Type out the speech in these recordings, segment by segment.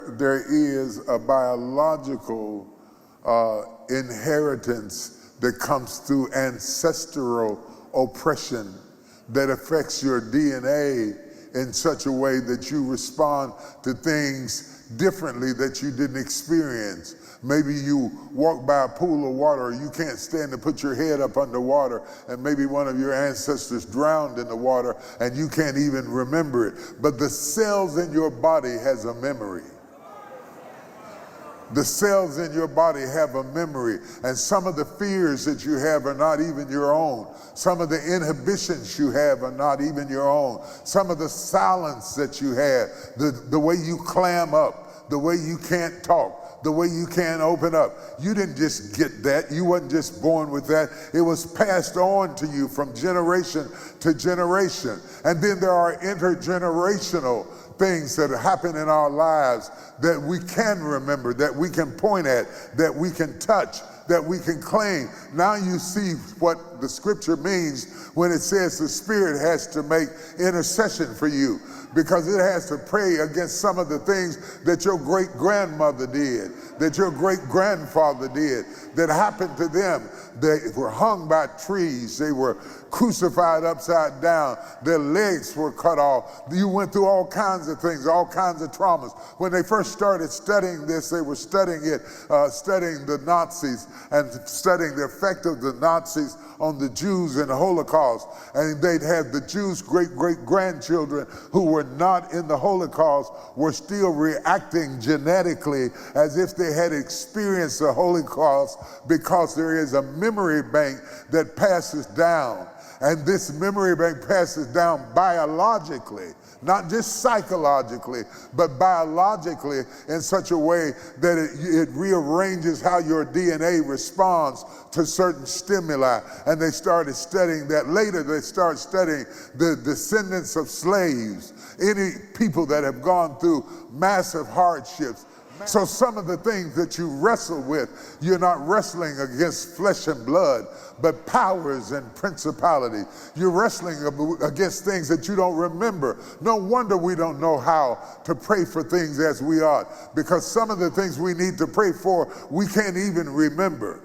There is a biological inheritance that comes through ancestral oppression that affects your DNA in such a way that you respond to things differently that you didn't experience. Maybe you walk by a pool of water, you can't stand to put your head up underwater, and maybe one of your ancestors drowned in the water and you can't even remember it. But the cells in your body has a memory. The cells in your body have a memory, and some of the fears that you have are not even your own. Some of the inhibitions you have are not even your own. Some of the silence that you have, the way you clam up, the way you can't talk, the way you can't open up. You didn't just get that. You wasn't just born with that. It was passed on to you from generation to generation. And then there are intergenerational things that happen in our lives that we can remember, that we can point at, that we can touch, that we can claim. Now you see what the scripture means when it says the Spirit has to make intercession for you, because it has to pray against some of the things that your great-grandmother did, that your great-grandfather did, that happened to them. They were hung by trees. They were crucified upside down. Their legs were cut off. You went through all kinds of things, all kinds of traumas. When they first started studying this, they were studying it, studying the Nazis and studying the effect of the Nazis on the Jews in the Holocaust. And they'd have the Jews' great-great-grandchildren who were not in the Holocaust were still reacting genetically as if they had experienced the Holocaust, because there is a memory bank that passes down. And this memory bank passes down biologically, not just psychologically, but biologically in such a way that it rearranges how your DNA responds to certain stimuli. And they started studying that. Later, they started studying the descendants of slaves, any people that have gone through massive hardships. So some of the things that you wrestle with, you're not wrestling against flesh and blood, but powers and principalities. You're wrestling against things that you don't remember. No wonder we don't know how to pray for things as we ought, because some of the things we need to pray for, we can't even remember.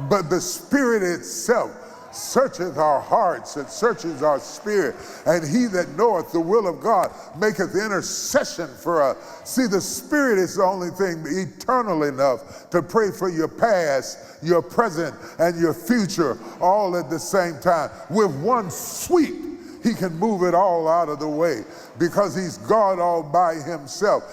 But the Spirit itself searcheth our hearts and searches our spirit, and he that knoweth the will of God maketh intercession for us. See, the Spirit is the only thing eternal enough to pray for your past, your present, and your future all at the same time. With one sweep, he can move it all out of the way, because he's God all by himself.